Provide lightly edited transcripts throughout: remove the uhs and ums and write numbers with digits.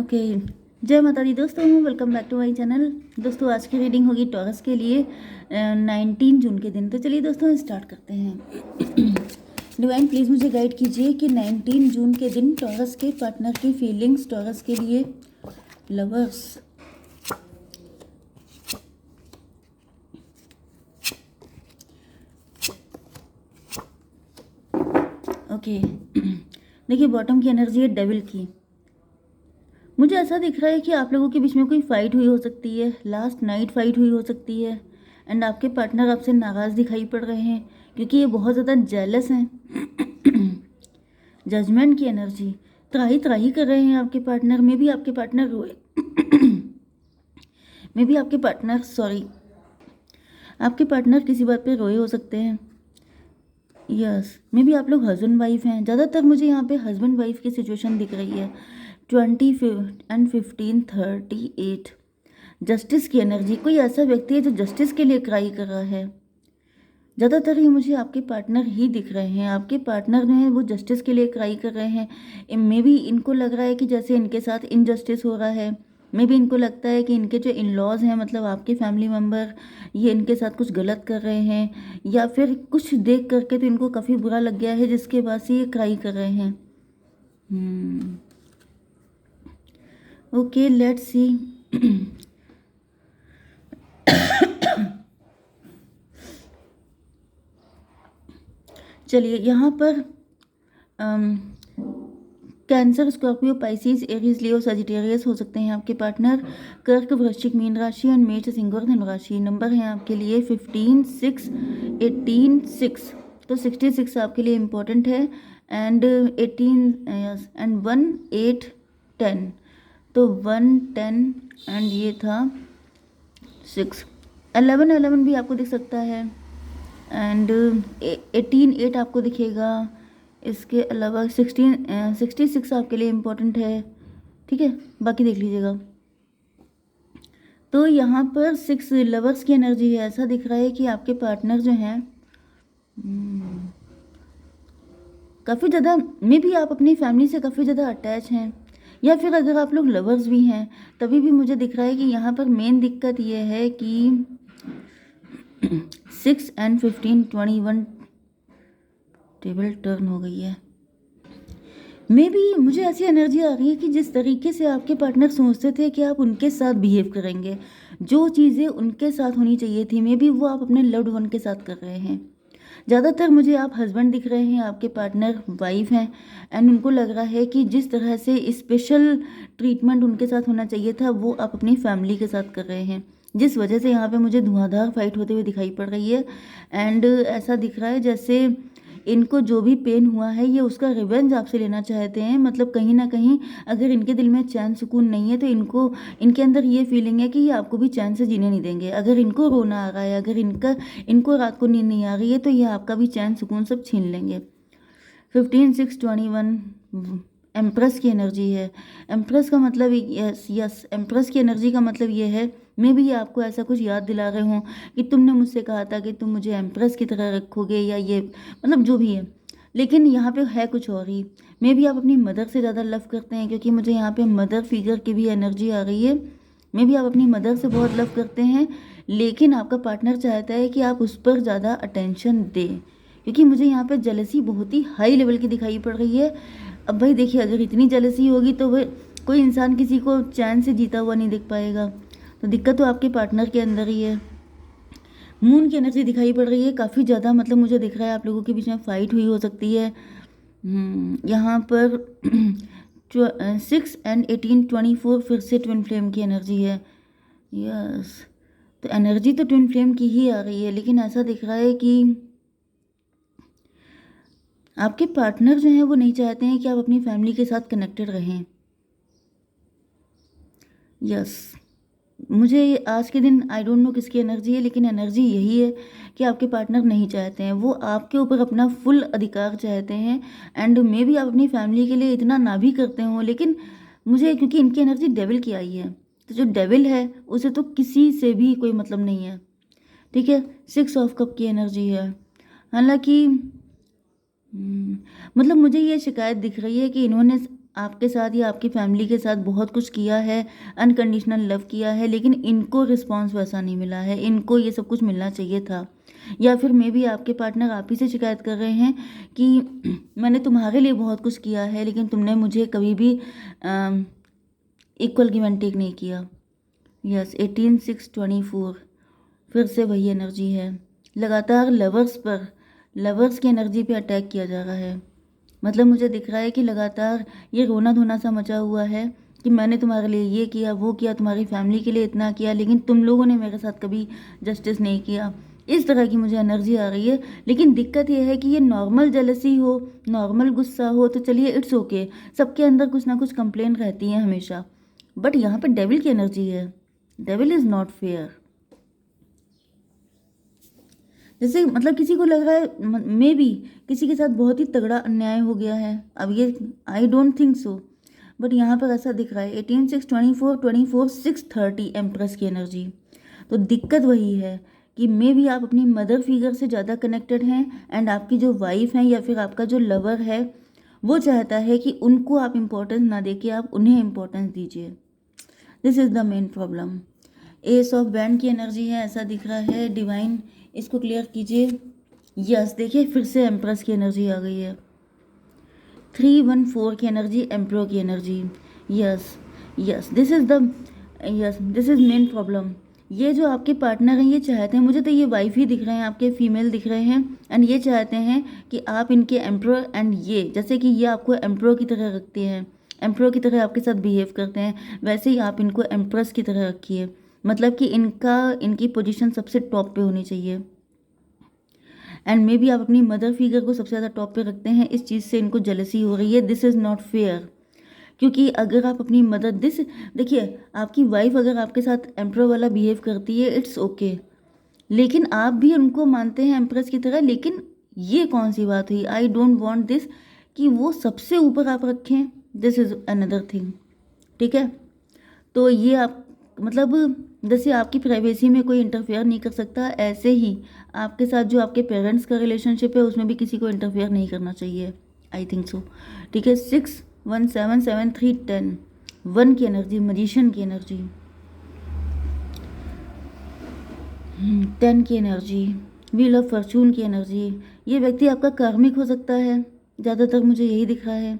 Okay, जय माता दी दोस्तों, welcome back to my channel. दोस्तों आज की रीडिंग होगी टॉरस के लिए 19 जून के दिन। तो चलिए दोस्तों स्टार्ट करते हैं। डिवाइन प्लीज़ मुझे गाइड कीजिए कि 19 जून के दिन टॉरस के पार्टनर की फीलिंग्स, टॉरस के लिए लवर्स। ओके देखिए, बॉटम की एनर्जी है डेविल की। मुझे ऐसा दिख रहा है कि आप लोगों के बीच में कोई फाइट हुई हो सकती है, लास्ट नाइट फाइट हुई हो सकती है, एंड आपके पार्टनर आपसे नाराज़ दिखाई पड़ रहे हैं क्योंकि ये बहुत ज़्यादा जेलस हैं। जजमेंट की एनर्जी, त्राही त्राही कर रहे हैं आपके पार्टनर में भी। आपके पार्टनर रोए में भी आपके पार्टनर आपके पार्टनर किसी बात पे रोए हो सकते हैं। यस, में भी आप लोग हस्बैंड वाइफ हैं। ज़्यादातर मुझे यहाँ पे हस्बैंड वाइफ की सिचुएशन दिख रही है। 20 एंड 15 38 जस्टिस की एनर्जी। कोई ऐसा व्यक्ति है जो जस्टिस के लिए क्राई कर रहा है। ज़्यादातर ये मुझे आपके पार्टनर ही दिख रहे हैं। आपके पार्टनर जो हैं वो जस्टिस के लिए क्राई कर रहे हैं। मे बी इनको लग रहा है कि जैसे इनके साथ इनजस्टिस हो रहा है। मे बी इनको लगता है कि इनके जो इन लॉज हैं, मतलब आपके फैमिली मेम्बर, ये इनके साथ कुछ गलत कर रहे हैं, या फिर कुछ देख करके तो इनको काफ़ी बुरा लग गया है, जिसके बाद से ये क्राई कर रहे हैं। Okay, let's see. चलिए यहाँ पर कैंसर, स्कॉर्पियो, पाइसिस, एरीज, लियो, सजिटेरियस हो सकते हैं आपके पार्टनर। कर्क, वृश्चिक, मीन राशि एंड मेष, सिंह और धनु राशि। नंबर है आपके लिए 15, 6, 18, 6। तो 66 आपके लिए इम्पोर्टेंट है, एंड 18 एंड 1, 8, 10। तो 1, 10 एंड ये था 6। 11 भी आपको दिख सकता है, एंड 18, 8 आपको दिखेगा। इसके अलावा 66 आपके लिए इम्पोर्टेंट है, ठीक है, बाकी देख लीजिएगा। तो यहाँ पर 6 लवर्स की एनर्जी है। ऐसा दिख रहा है कि आपके पार्टनर जो हैं काफ़ी ज़्यादा, मे भी आप अपनी फैमिली से काफ़ी ज़्यादा अटैच हैं, या फिर अगर आप लोग लवर्स भी हैं तभी भी मुझे दिख रहा है कि यहाँ पर मेन दिक्कत ये है कि 6 एंड 15, 21 टेबल टर्न हो गई है। मे बी मुझे ऐसी एनर्जी आ रही है कि जिस तरीके से आपके पार्टनर सोचते थे कि आप उनके साथ बिहेव करेंगे, जो चीज़ें उनके साथ होनी चाहिए थी, मे बी वो आप अपने लव्ड वन के साथ कर रहे हैं। ज़्यादातर मुझे आप हस्बैंड दिख रहे हैं, आपके पार्टनर वाइफ हैं, एंड उनको लग रहा है कि जिस तरह से स्पेशल ट्रीटमेंट उनके साथ होना चाहिए था वो आप अपनी फैमिली के साथ कर रहे हैं, जिस वजह से यहाँ पे मुझे धुआंधार फाइट होते हुए दिखाई पड़ रही है। एंड ऐसा दिख रहा है जैसे इनको जो भी पेन हुआ है ये उसका रिवेंज आपसे लेना चाहते हैं। मतलब कहीं ना कहीं अगर इनके दिल में चैन सुकून नहीं है तो इनके अंदर ये फीलिंग है कि ये आपको भी चैन से जीने नहीं देंगे। अगर इनको रोना आ रहा है, अगर इनको रात को नींद नहीं आ रही है, तो ये आपका भी चैन सुकून सब छीन लेंगे। 15, 6, 21 एम्प्रेस की एनर्जी है। एम्प्रेस का मतलब यस एम्प्रेस की एनर्जी का मतलब ये है, मैं भी आपको ऐसा कुछ याद दिला रहे हूँ कि तुमने मुझसे कहा था कि तुम मुझे एम्प्रेस की तरह रखोगे, या ये मतलब जो भी है, लेकिन यहाँ पे है कुछ और ही। मैं भी आप अपनी मदर से ज़्यादा लव करते हैं, क्योंकि मुझे यहाँ पे मदर फिगर की भी एनर्जी आ रही है। मैं भी आप अपनी मदर से बहुत लव करते हैं, लेकिन आपका पार्टनर चाहता है कि आप उस पर ज़्यादा अटेंशन दें, क्योंकि मुझे यहाँ पे जेलसी बहुत ही हाई लेवल की दिखाई पड़ रही है। अब भाई देखिए, अगर इतनी जेलसी होगी तो वह कोई इंसान किसी को चैन से जीता हुआ नहीं दिख पाएगा। तो दिक्कत तो आपके पार्टनर के अंदर ही है। मून की एनर्जी दिखाई पड़ रही है काफ़ी ज़्यादा, मतलब मुझे दिख रहा है आप लोगों के बीच में फाइट हुई हो सकती है। यहाँ पर 6 एंड 18, 24 फिर से ट्विन फ्लेम की एनर्जी है। यस, तो एनर्जी तो ट्विन फ्लेम की ही आ रही है, लेकिन ऐसा दिख रहा है कि आपके पार्टनर जो हैं वो नहीं चाहते हैं कि आप अपनी फैमिली के साथ कनेक्टेड रहें। यस, मुझे आज के दिन आई डोंट नो किसकी एनर्जी है, लेकिन एनर्जी यही है कि आपके पार्टनर नहीं चाहते हैं, वो आपके ऊपर अपना फुल अधिकार चाहते हैं। एंड मे भी आप अपनी फैमिली के लिए इतना ना भी करते हो, लेकिन मुझे क्योंकि इनकी एनर्जी डेविल की आई है, तो जो डेविल है उसे तो किसी से भी कोई मतलब नहीं है, ठीक है। 6 ऑफ कप की एनर्जी है। हालांकि मतलब मुझे ये शिकायत दिख रही है कि इन्होंने आपके साथ या आपकी फैमिली के साथ बहुत कुछ किया है, अनकंडीशनल लव किया है, लेकिन इनको रिस्पॉन्स वैसा नहीं मिला है, इनको ये सब कुछ मिलना चाहिए था। या फिर मे बी आपके पार्टनर आप ही से शिकायत कर रहे हैं कि मैंने तुम्हारे लिए बहुत कुछ किया है लेकिन तुमने मुझे कभी भी इक्वल गिव एंड टेक नहीं किया। यस, 18/6/24 फिर से वही एनर्जी है। लगातार लवर्स की एनर्जी पे अटैक किया जा रहा है। मतलब मुझे दिख रहा है कि लगातार ये रोना धोना सा मचा हुआ है कि मैंने तुम्हारे लिए ये किया वो किया, तुम्हारी फैमिली के लिए इतना किया, लेकिन तुम लोगों ने मेरे साथ कभी जस्टिस नहीं किया। इस तरह की मुझे एनर्जी आ रही है। लेकिन दिक्कत यह है कि ये नॉर्मल जेलसी हो, नॉर्मल गुस्सा हो तो चलिए इट्स ओके, सबके अंदर कुछ ना कुछ कंप्लेन रहती है हमेशा। बट यहाँ पे डेविल की एनर्जी है। Devil is not fair. जैसे मतलब किसी को लग रहा है मे बी किसी के साथ बहुत ही तगड़ा अन्याय हो गया है। अब ये I don't think so, but यहाँ पर ऐसा दिख रहा है। 18/6/24 24/6/30 एम्प्रेस की एनर्जी। तो दिक्कत वही है कि मे बी आप अपनी मदर फिगर से ज़्यादा कनेक्टेड हैं एंड आपकी जो वाइफ है या फिर आपका जो लवर है वो चाहता है कि उनको आप इम्पोर्टेंस ना दे के आप उन्हें इम्पोर्टेंस दीजिए। This is the main problem. S of band की एनर्जी है, ऐसा दिख रहा है। डिवाइन इसको क्लियर कीजिए। यस, देखिए फिर से एम्प्रेस की एनर्जी आ गई है। 314 की एनर्जी, एम्प्रो की energy. Yes yes, this is main problem. ये जो आपके पार्टनर हैं ये चाहते हैं, मुझे तो ये वाइफ ही दिख रहे हैं, आपके फीमेल दिख रहे हैं, एंड ये चाहते हैं कि आप इनके एम्प्रो एंड ये जैसे कि ये आपको एम्प्रो की तरह रखते हैं, एम्प्रो की तरह आपके साथ बिहेव करते हैं, वैसे ही आप इनको एम्प्रेस की तरह रखिए। मतलब कि इनकी पोजीशन सबसे टॉप पे होनी चाहिए। एंड मे बी आप अपनी मदर फिगर को सबसे ज़्यादा टॉप पे रखते हैं, इस चीज़ से इनको जेलसी हो रही है। This is not fair. क्योंकि अगर आप अपनी मदर देखिए आपकी वाइफ अगर आपके साथ एम्प्रो वाला बिहेव करती है इट्स ओके, लेकिन आप भी उनको मानते हैं एम्प्रेस की तरह। लेकिन ये कौन सी बात हुई? आई डोंट वांट दिस कि वो सबसे ऊपर आप रखें। This is another thing. ठीक है, तो ये आप मतलब जैसे आपकी प्राइवेसी में कोई इंटरफेयर नहीं कर सकता, ऐसे ही आपके साथ जो आपके पेरेंट्स का रिलेशनशिप है उसमें भी किसी को इंटरफेयर नहीं करना चाहिए। I think so. ठीक है, 6 1 7 7 3 10 1 की एनर्जी, मजिशियन की एनर्जी, 10 की एनर्जी, व्हील ऑफ फॉर्चून की एनर्जी। ये व्यक्ति आपका कार्मिक हो सकता है, ज़्यादातर मुझे यही दिख रहा है।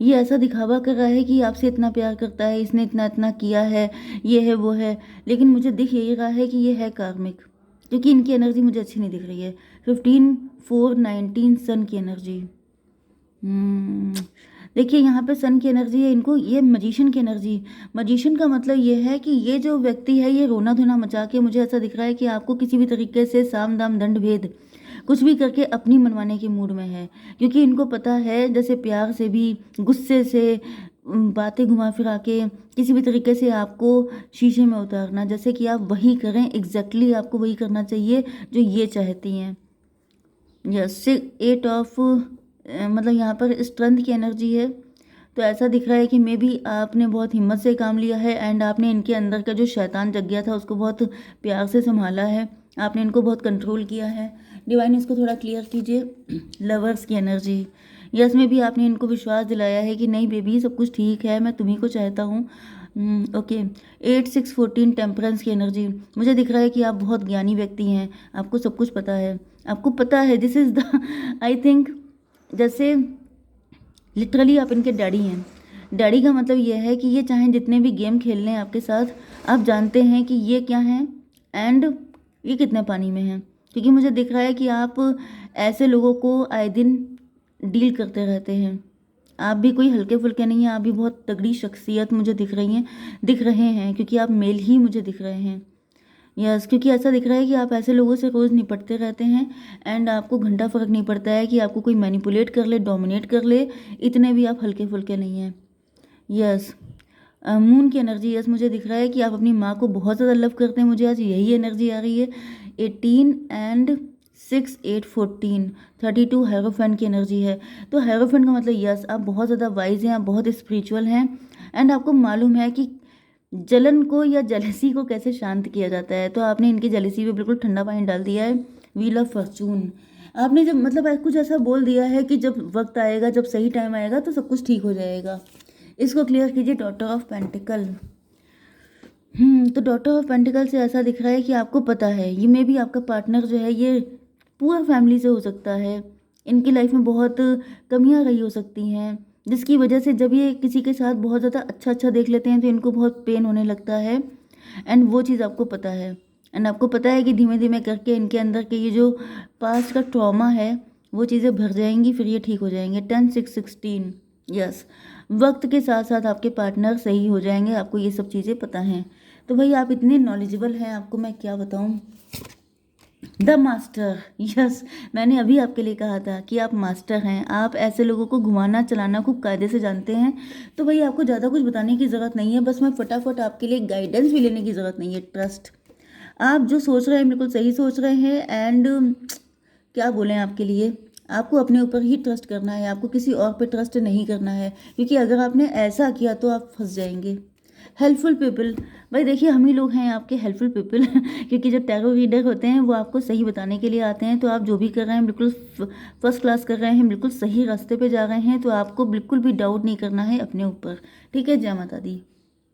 ये ऐसा दिखावा कर रहा है कि आपसे इतना प्यार करता है, इसने इतना इतना किया है, ये है वो है, लेकिन मुझे दिख यही रहा है कि ये है कार्मिक, क्योंकि इनकी एनर्जी मुझे अच्छी नहीं दिख रही है। 15 4 19 सन की एनर्जी। देखिए यहाँ पे सन की एनर्जी है, इनको ये मजिशियन की एनर्जी। मजिशियन का मतलब ये है कि ये जो व्यक्ति है ये रोना धोना मचा के, मुझे ऐसा दिख रहा है कि आपको किसी भी तरीके से साम दाम दंड भेद कुछ भी करके अपनी मनवाने के मूड में है। क्योंकि इनको पता है जैसे प्यार से भी, गुस्से से, बातें घुमा फिरा के किसी भी तरीके से आपको शीशे में उतारना, जैसे कि आप वही करें, एग्जैक्टली आपको वही करना चाहिए जो ये चाहती हैं। यस, 8 ऑफ मतलब यहाँ पर स्ट्रेंथ की एनर्जी है। तो ऐसा दिख रहा है कि मे बी आपने बहुत हिम्मत से काम लिया है एंड आपने इनके अंदर का जो शैतान जग गया था उसको बहुत प्यार से संभाला है, आपने इनको बहुत कंट्रोल किया है। डिवाइन इसको थोड़ा क्लियर कीजिए। लवर्स की एनर्जी। यस, में भी आपने इनको विश्वास दिलाया है कि नहीं बेबी सब कुछ ठीक है, मैं तुम्ही को चाहता हूँ। ओके। 8 6 14 टेम्परेंस की एनर्जी। मुझे दिख रहा है कि आप बहुत ज्ञानी व्यक्ति हैं, आपको सब कुछ पता है, आपको पता है। This is the I think जैसे लिटरली आप इनके डैडी हैं। डैडी का मतलब ये है कि ये चाहे जितने भी गेम खेल लें आपके साथ, आप जानते हैं कि ये क्या हैं एंड ये कितने पानी में हैं। क्योंकि मुझे दिख रहा है कि आप ऐसे लोगों को आए दिन डील करते रहते हैं। आप भी कोई हल्के फुल्के नहीं हैं, आप भी बहुत तगड़ी शख्सियत मुझे दिख रहे हैं, क्योंकि आप मेल ही मुझे दिख रहे हैं। यस, क्योंकि ऐसा दिख रहा है कि आप ऐसे लोगों से रोज़ निपटते रहते हैं एंड आपको घंटा फ़र्क नहीं पड़ता है कि आपको कोई मैनिपुलेट कर ले, डोमिनेट कर ले, इतने भी आप हल्के फुल्के नहीं हैं। यस, मून की एनर्जी। यस, मुझे दिख रहा है कि आप अपनी माँ को बहुत ज़्यादा लव करते हैं, मुझे आज यही एनर्जी आ रही है। 18 एंड 6 8 14 32 हेरोफेंट की एनर्जी है। तो हेरोफेंट का मतलब यस आप बहुत ज़्यादा वाइज हैं, आप बहुत स्पिरिचुअल हैं एंड आपको मालूम है कि जलन को या जेलसी को कैसे शांत किया जाता है। तो आपने इनकी जेलसी पे बिल्कुल ठंडा पानी डाल दिया है। Wheel of Fortune. आपने जब मतलब कुछ ऐसा बोल दिया है कि जब वक्त आएगा, जब सही टाइम आएगा तो सब कुछ ठीक हो जाएगा। इसको क्लियर कीजिए। Daughter of pentacle. तो डॉटर ऑफ पेंटिकल से ऐसा दिख रहा है कि आपको पता है, ये में भी आपका पार्टनर जो है ये पुअर फैमिली से हो सकता है। इनकी लाइफ में बहुत कमियां रही हो सकती हैं, जिसकी वजह से जब ये किसी के साथ बहुत ज़्यादा अच्छा अच्छा देख लेते हैं तो इनको बहुत पेन होने लगता है। एंड वो चीज़ आपको पता है। एंड आपको पता है कि धीमे धीमे करके इनके अंदर के ये जो पास्ट का ट्रॉमा है वो चीज़ें भर जाएंगी, फिर ये ठीक हो जाएंगे। 10 6 16। यस, वक्त के साथ साथ आपके पार्टनर सही हो जाएंगे, आपको ये सब चीज़ें पता हैं। तो भाई आप इतने नॉलेजेबल हैं, आपको मैं क्या बताऊं। The master. यस, मैंने अभी आपके लिए कहा था कि आप मास्टर हैं, आप ऐसे लोगों को घुमाना चलाना खूब कायदे से जानते हैं। तो भाई आपको ज़्यादा कुछ बताने की ज़रूरत नहीं है, बस मैं फटाफट आपके लिए गाइडेंस भी लेने की ज़रूरत नहीं है। ट्रस्ट, आप जो सोच रहे हैं बिल्कुल सही सोच रहे हैं। एंड क्या बोलें आपके लिए, आपको अपने ऊपर ही ट्रस्ट करना है, आपको किसी और पे ट्रस्ट नहीं करना है, क्योंकि अगर आपने ऐसा किया तो आप फंस जाएंगे। हेल्पफुल पीपल, भाई देखिए हम ही लोग हैं आपके हेल्पफुल पीपल क्योंकि जो टैरो रीडर होते हैं वो आपको सही बताने के लिए आते हैं। तो आप जो भी कर रहे हैं बिल्कुल फर्स्ट क्लास कर रहे हैं, बिल्कुल सही रास्ते पे जा रहे हैं। तो आपको बिल्कुल भी डाउट नहीं करना है अपने ऊपर। ठीक है, जय माता दी।